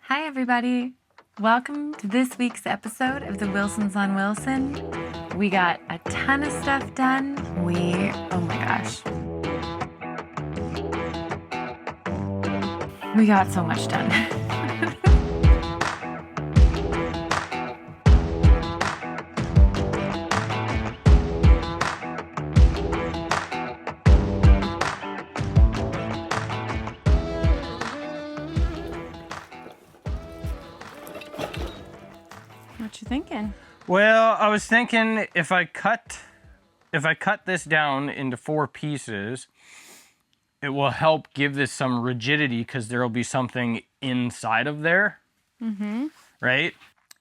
Hi everybody! Welcome to this week's episode of the Wilsons on Wilson. We got a ton of stuff done. Oh my gosh. We got so much done. What you thinking? Well, I was thinking if I cut this down into 4 pieces, it will help give this some rigidity because there will be something inside of there, right?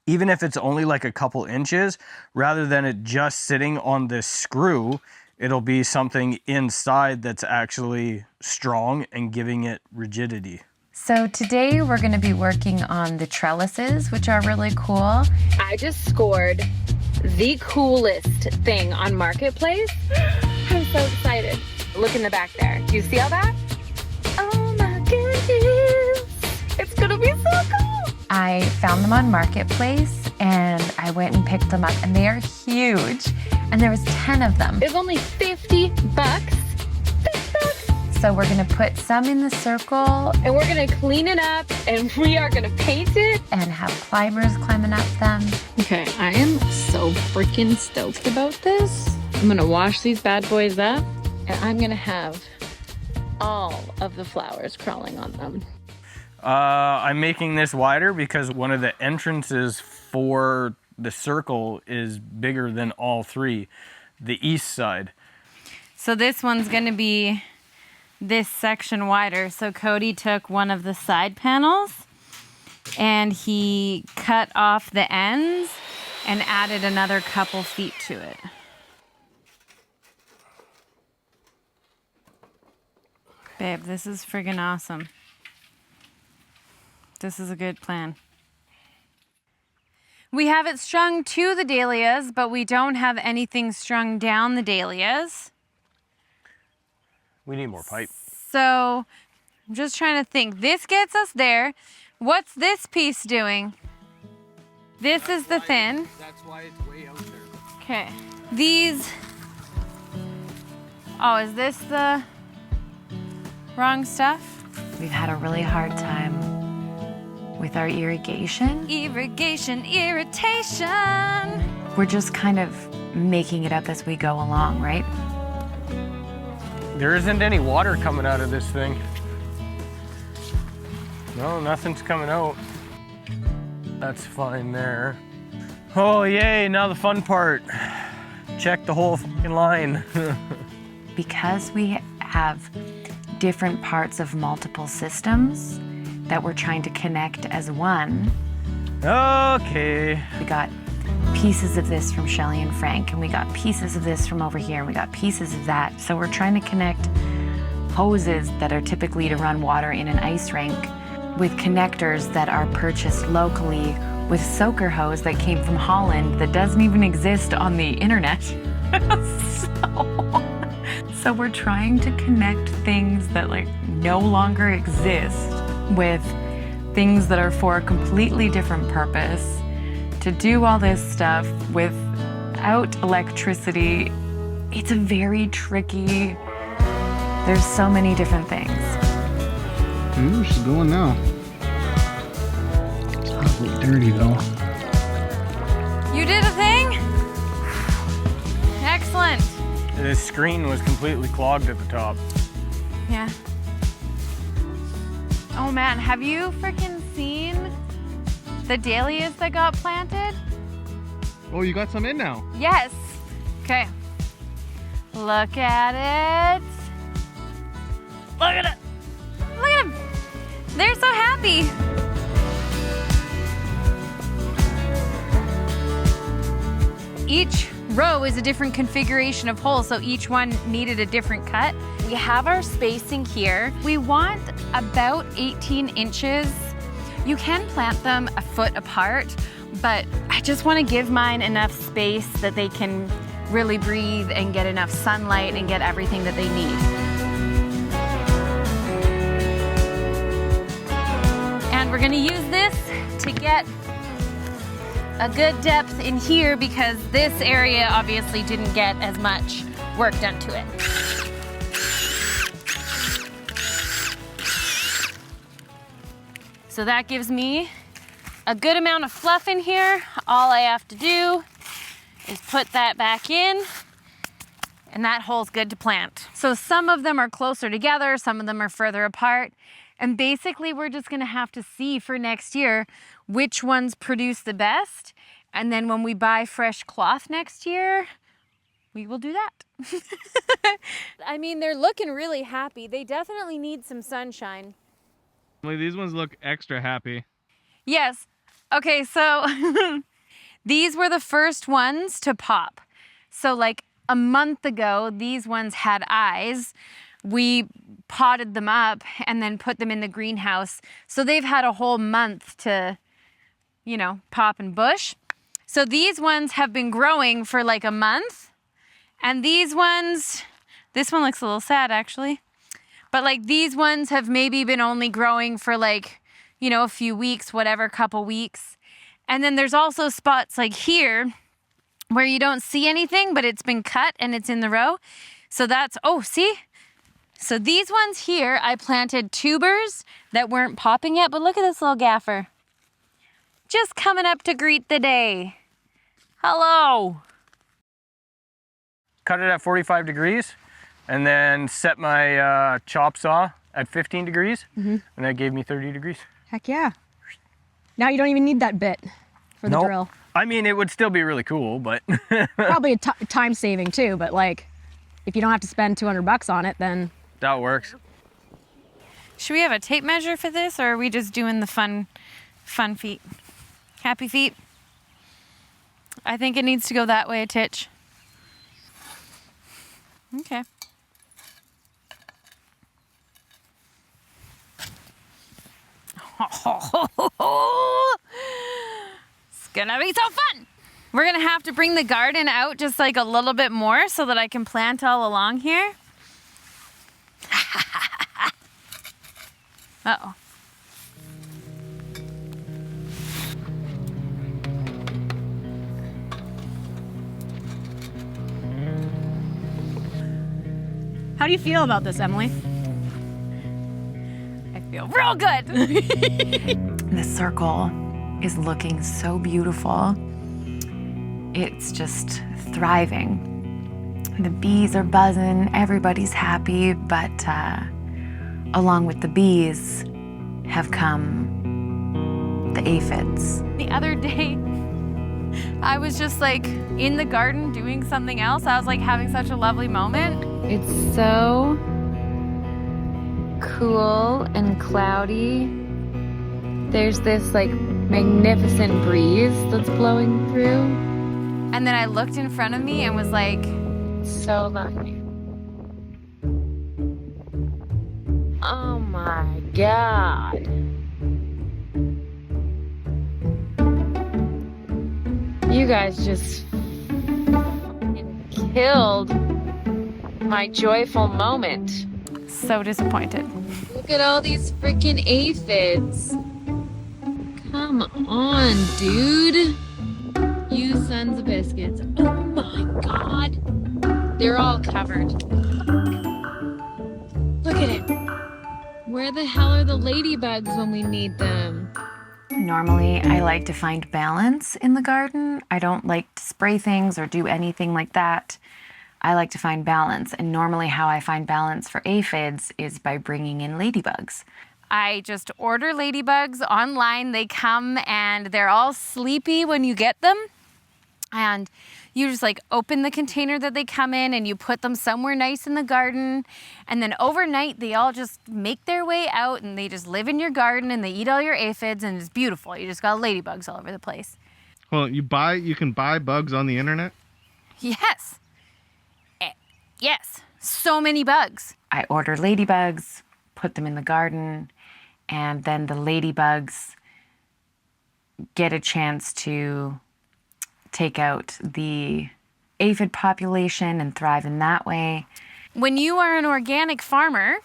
Even if it's only like a couple inches, rather than it just sitting on this screw, it'll be something inside that's actually strong and giving it rigidity. So today we're going to be working on the trellises, which are really cool. I just scored the coolest thing on Marketplace. I'm so excited. Look in the back there. Do you see all that? Oh my goodness. It's gonna be so cool. I found them on Marketplace and I went and picked them up and they are huge. And there was 10 of them. It's only $50. So we're gonna put some in the circle And we're gonna clean it up and we are gonna paint it. and have climbers climbing up them. Okay, I am so freaking stoked about this. I'm gonna wash these bad boys up and I'm gonna have all of the flowers crawling on them. I'm making this wider because one of the entrances for the circle is bigger than all 3, the east side. So this one's gonna be this section wider. So Cody took one of the side panels and he cut off the ends and added another couple feet to it. Babe, this is friggin' awesome. This is a good plan. We have it strung to the dahlias, but we don't have anything strung down the dahlias. We need more pipe. So I'm just trying to think. This gets us there. What's this piece doing? This is the thin. That's why it's way out there. Okay. These. Oh, is this the wrong stuff? We've had a really hard time with our irrigation. Irrigation, irritation. We're just kind of making it up as we go along, right? There isn't any water coming out of this thing. No, nothing's coming out. That's fine there. Oh, yay, now the fun part. Check the whole fucking line. Because we have different parts of multiple systems that we're trying to connect as one. Okay. We got pieces of this from Shelly and Frank, and we got pieces of this from over here, and we got pieces of that. So we're trying to connect hoses that are typically to run water in an ice rink with connectors that are purchased locally with soaker hose that came from Holland that doesn't even exist on the internet. So we're trying to connect things that like no longer exist with things that are for a completely different purpose, to do all this stuff without electricity. It's a very tricky, there's so many different things. Ooh, she's going now. It's awfully dirty though. You did a thing? Excellent. This screen was completely clogged at the top. Yeah. Oh man, have you freaking seen the dahlias that got planted? Oh, you got some in now. Yes. Okay. Look at it. Look at it. Look at them. They're so happy. Each row is a different configuration of holes, so each one needed a different cut. We have our spacing here. We want about 18 inches. You can plant them a foot apart, but I just want to give mine enough space that they can really breathe and get enough sunlight and get everything that they need. And we're gonna use this to get a good depth in here because this area obviously didn't get as much work done to it. So that gives me a good amount of fluff in here. All I have to do is put that back in, and that hole's good to plant. So some of them are closer together, some of them are further apart. And basically we're just gonna have to see for next year which ones produce the best. And then when we buy fresh cloth next year, we will do that. I mean, they're looking really happy. They definitely need some sunshine. These ones look extra happy. Yes. Okay, so these were the first ones to pop. So like a month ago, these ones had eyes. We potted them up and then put them in the greenhouse. So they've had a whole month to, you know, pop and bush. So these ones have been growing for like a month. And these ones, this one looks a little sad actually. But like these ones have maybe been only growing for like, you know, a few weeks, whatever, couple weeks. And then there's also spots like here where you don't see anything, but it's been cut and it's in the row. So that's, oh, see? So these ones here, I planted tubers that weren't popping yet, but look at this little gaffer. Just coming up to greet the day. Hello. Cut it at 45 degrees and then set my chop saw at 15 degrees. And that gave me 30 degrees. Heck yeah. Now you don't even need that bit for the Nope. drill. I mean, it would still be really cool, but Probably a time saving too, but like if you don't have to spend $200 on it, then that works. Should we have a tape measure for this, or are we just doing the fun feet? Happy feet? I think it needs to go that way a titch. Okay. It's gonna be so fun. We're gonna have to bring the garden out just like a little bit more so that I can plant all along here. Uh-oh. how do you feel about this, Emily? I feel real good. The circle is looking so beautiful. It's just thriving. The bees are buzzing, everybody's happy, but along with the bees have come the aphids. The other day, I was just like in the garden doing something else. I was like having such a lovely moment. It's so cool and cloudy. There's this like magnificent breeze that's blowing through. And then I looked in front of me and was like, So lucky. Oh my God. You guys just fucking killed my joyful moment. so disappointed. Look at all these freaking aphids. Come on, dude. You sons of biscuits. Oh my God. They're all covered. Look at it. Where the hell are the ladybugs when we need them? Normally, I like to find balance in the garden. I don't like to spray things or do anything like that. I like to find balance, and normally how I find balance for aphids is by bringing in ladybugs. I just order ladybugs online. They come and they're all sleepy when you get them. And you just like open the container that they come in and you put them somewhere nice in the garden. And then overnight, they all just make their way out and they just live in your garden and they eat all your aphids and it's beautiful. You just got ladybugs all over the place. Well, you can buy bugs on the internet? Yes. Yes. So many bugs. I order ladybugs, put them in the garden, and then the ladybugs get a chance to take out the aphid population and thrive in that way. When you are an organic farmer,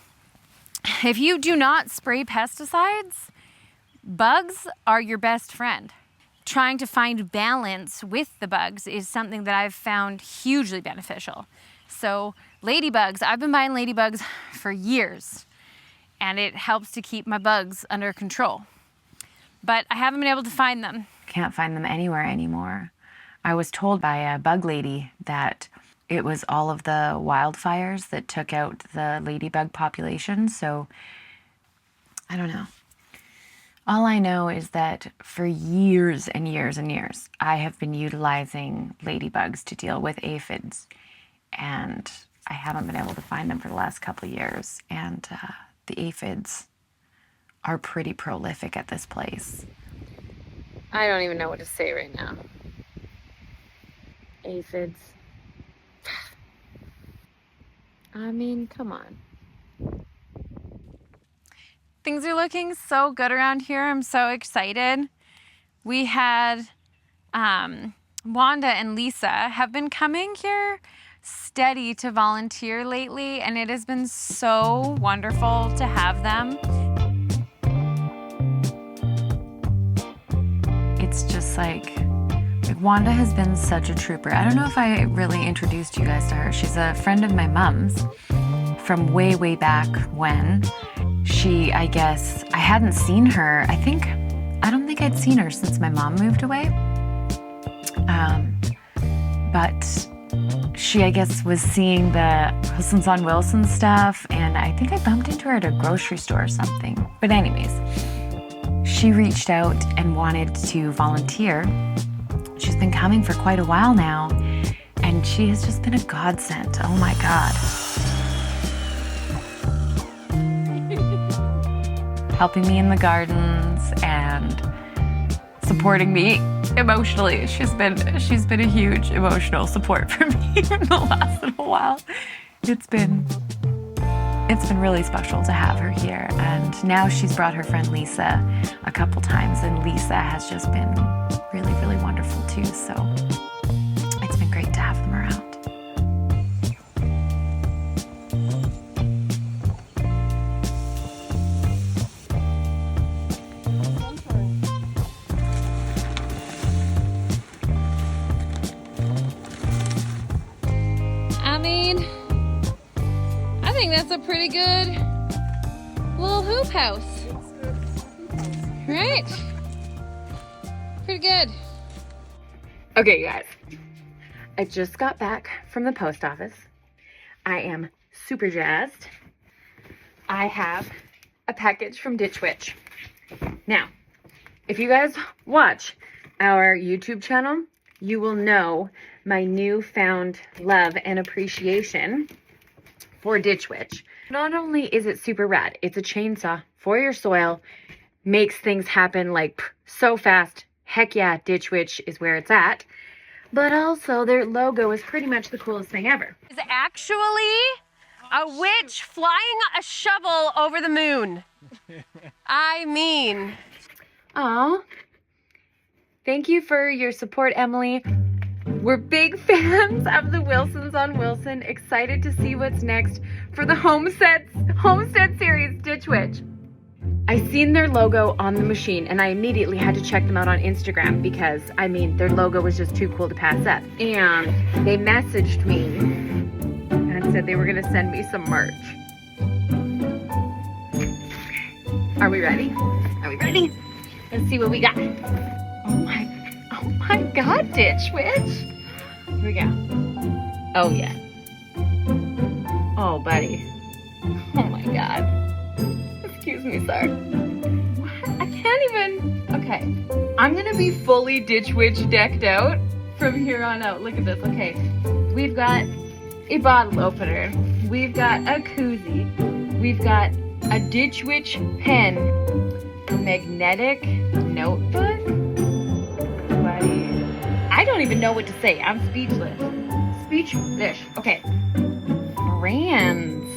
if you do not spray pesticides, Bugs are your best friend. Trying to find balance with the bugs is something that I've found hugely beneficial. So ladybugs, I've been buying ladybugs for years, and it helps to keep my bugs under control. But I haven't been able to find them. Can't find them anywhere anymore. I was told by a bug lady that it was all of the wildfires that took out the ladybug population, so I don't know. All I know is that for years and years and years, I have been utilizing ladybugs to deal with aphids, and I haven't been able to find them for the last couple of years, and the aphids are pretty prolific at this place. I don't even know what to say right now. Aphids. I mean, come on. Things are looking so good around here. I'm so excited. We had Wanda and Lisa have been coming here steady to volunteer lately, and it has been so wonderful to have them. It's just like Wanda has been such a trooper. I don't know if I really introduced you guys to her. She's a friend of my mom's from way, way back when. She, I guess, I hadn't seen her. I don't think I'd seen her since my mom moved away. But she, I guess, was seeing the Wilsons on Wilson stuff, and I think I bumped into her at a grocery store or something. But anyways, she reached out and wanted to volunteer. She's been coming for quite a while now, and she has just been a godsend. Oh my God. Helping me in the gardens and supporting me emotionally. She's been a huge emotional support for me in the last little while. It's been really special to have her here, and now she's brought her friend Lisa a couple times, and Lisa has just been really, really wonderful too, so it's been great to have them around. I mean, I think that's a pretty good little hoop house. Right? Pretty good. Okay, you guys. I just got back from the post office. I am super jazzed. I have a package from Ditch Witch. Now, if you guys watch our YouTube channel, you will know my newfound love and appreciation for Ditch Witch. Not only is it super rad, it's a chainsaw for your soil, makes things happen like so fast. Heck yeah, Ditch Witch is where it's at. But also their logo is pretty much the coolest thing ever. Is actually a witch flying a shovel over the moon. I mean. Aw. Thank you for your support, Emily. We're big fans of the Wilsons on Wilson. Excited to see what's next for the Homestead series, Ditch Witch. I seen their logo on the machine, and I immediately had to check them out on Instagram because, I mean, their logo was just too cool to pass up. And they messaged me and said they were gonna send me some merch. Are we ready? Are we ready? Let's see what we got. Oh my God, Ditch Witch. Here we go. Oh yeah. Oh, buddy. Oh my God. Excuse me, sir. What? I can't even. Okay. I'm gonna be fully Ditch Witch decked out from here on out. Look at this. Okay. We've got a bottle opener. We've got a koozie. We've got a Ditch Witch pen. A magnetic notebook. Buddy. I don't even know what to say. I'm speechless. Speechless. Okay. Brands.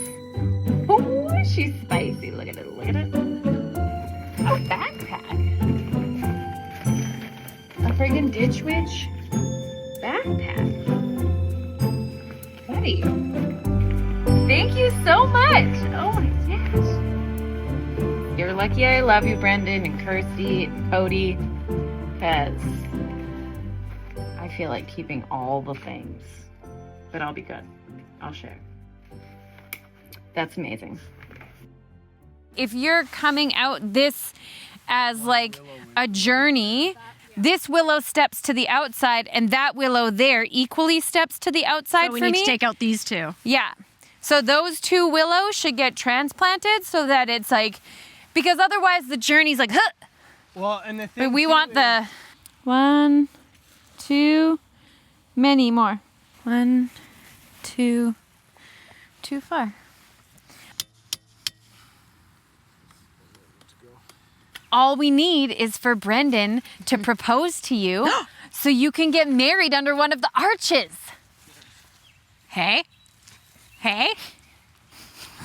Oh, she's spicy. Look at it. Look at it. A backpack. A friggin' Ditch Witch backpack. Buddy. Thank you so much. Oh my gosh. Your You're lucky I love you, Brendan and Kirsty and Cody, because I feel like keeping all the things. But I'll be good. I'll share. That's amazing. If you're coming out this as like a journey, this willow steps to the outside and that willow there equally steps to the outside So we for need me. to take out these two. Yeah. So those two willows should get transplanted so that it's like, because otherwise the journey's like, huh. Well, and the thing But we want the 1, 2, many more. 1, 2, too far. All we need is for Brendan to propose to you so you can get married under one of the arches. Hey? Hey?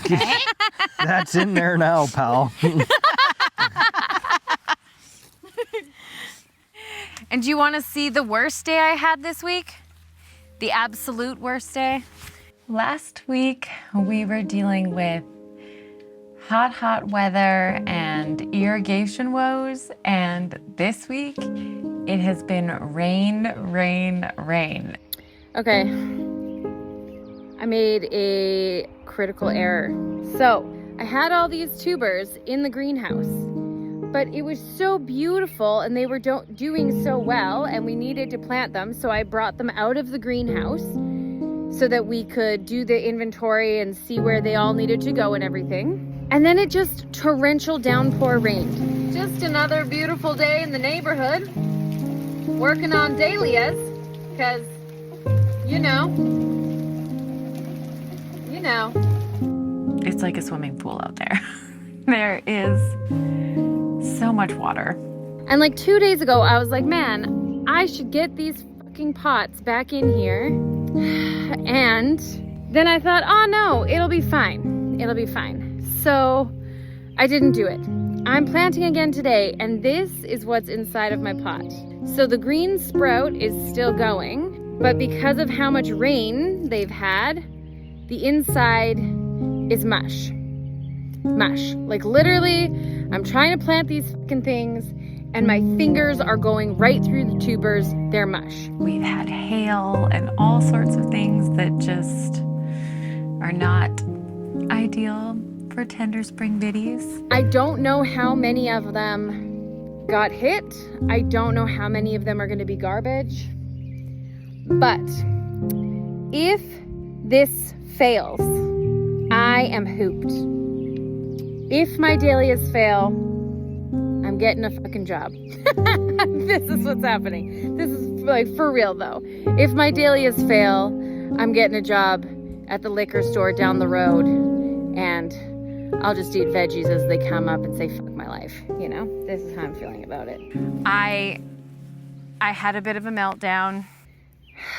Hey? That's in there now, pal. And do you want to see the worst day I had this week? The absolute worst day? Last week, we were dealing with hot weather and irrigation woes, and this week, it has been rain, rain, rain. Okay. I made a critical error. So, I had all these tubers in the greenhouse, but it was so beautiful and they were doing so well and we needed to plant them, so I brought them out of the greenhouse so that we could do the inventory and see where they all needed to go and everything. And then it just torrential downpour rained. Just another beautiful day in the neighborhood. Working on dahlias, because, you know. It's like a swimming pool out there. There is so much water. And like 2 days ago, I was like, man, I should get these fucking pots back in here. And then I thought, oh no, it'll be fine. It'll be fine. So I didn't do it. I'm planting again today, and this is what's inside of my pot. So the green sprout is still going, but because of how much rain they've had, the inside is mush. Mush. Like literally, I'm trying to plant these fucking things, and my fingers are going right through the tubers. They're mush. We've had hail and all sorts of things that just are not ideal for tender spring biddies. I don't know how many of them got hit. I don't know how many of them are going to be garbage. But if this fails, I am hooped. If my dahlias fail, I'm getting a fucking job. This is what's happening. This is like for real though. If my dahlias fail, I'm getting a job at the liquor store down the road, and I'll just eat veggies as they come up and say, fuck my life. You know, this is how I'm feeling about it. I had a bit of a meltdown.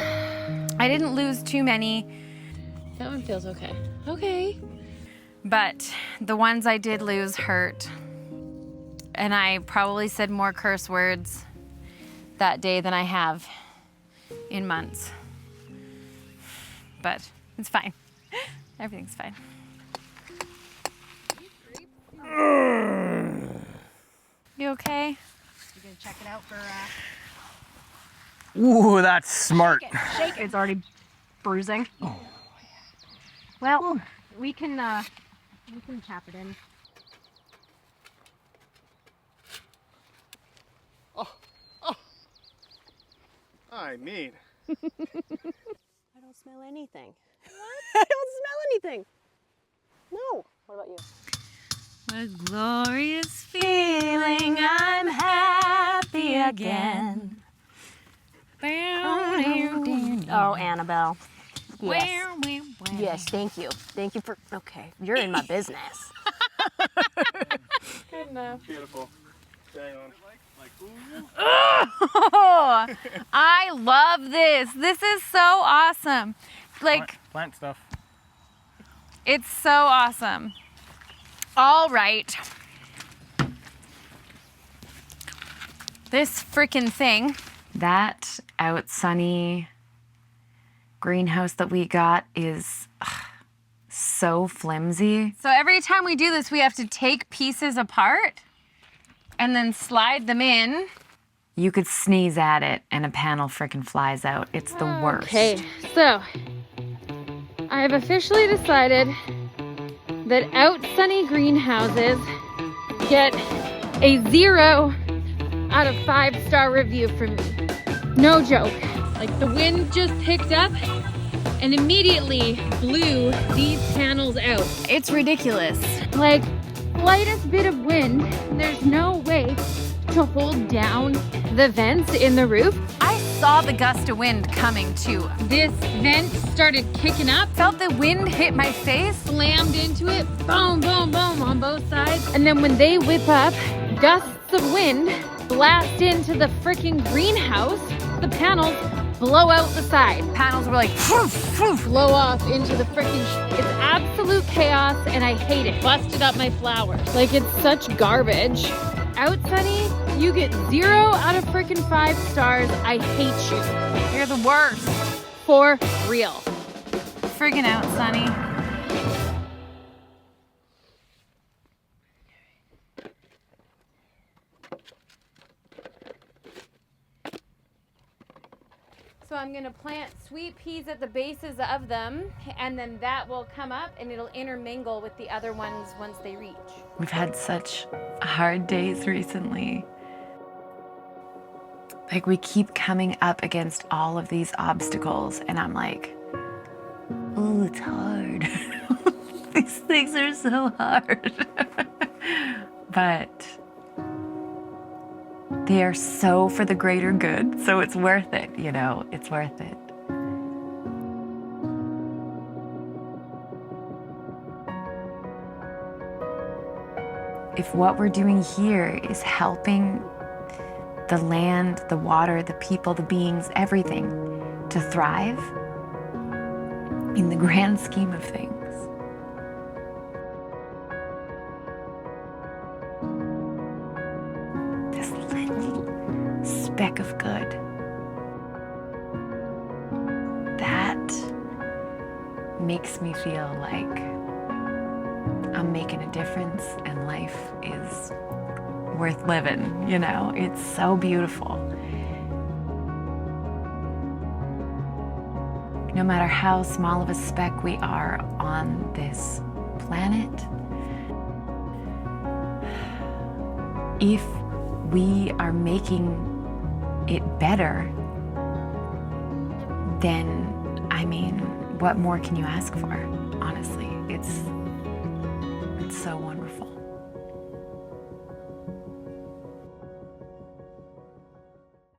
I didn't lose too many. That one feels okay. Okay. But the ones I did lose hurt. And I probably said more curse words that day than I have in months. But it's fine. Everything's fine. You okay? You gonna check it out for Ooh, that's smart. shake it. It's already bruising. Well, we can tap it in. I mean. I don't smell anything. What? I don't smell anything. No. What about you? What a glorious feeling, I'm happy again. Oh, Annabelle. Yes. Yes, thank you. Thank you for, okay, you're in my business. Good enough. Beautiful. Hang on. Oh, I love this. This is so awesome. Like, Plant stuff. it's so awesome. All right. This freaking thing. That Outsunny greenhouse that we got is so flimsy. So every time we do this, we have to take pieces apart and then slide them in. You could sneeze at it and a panel frickin' flies out. It's the worst. Okay, so I have officially decided that Outsunny Greenhouses get a 0 out of 5-star review from me. No joke. Like the wind just picked up and immediately blew these panels out. It's ridiculous. Like, lightest bit of wind, there's no way to hold down the vents in the roof. I saw the gust of wind coming too. This vent started kicking up, Felt the wind hit my face. slammed into it, boom, boom, boom on both sides. And then when they whip up, gusts of wind blast into the freaking greenhouse, the panels blow out the side. Panels were like, Blow off into the freaking it's absolute chaos and I hate it. Busted up my flowers. Like it's such garbage. Outsunny, you get 0 out of freaking 5 stars. I hate you. you're the worst. For real. Friggin' out, Sunny. So I'm gonna plant sweet peas at the bases of them, and then that will come up and it'll intermingle with the other ones once they reach. We've had such hard days recently. Like we keep coming up against all of these obstacles and I'm like, oh, it's hard. These things are so hard. But they are so for the greater good, so it's worth it, you know, it's worth it. If what we're doing here is helping the land, the water, the people, the beings, everything to thrive in the grand scheme of things, this little speck of good, that makes me feel like I'm making a difference and life is worth living, you know? It's so beautiful. No matter how small of a speck we are on this planet, if we are making it better, then, I mean, what more can you ask for? Honestly, it's so wonderful.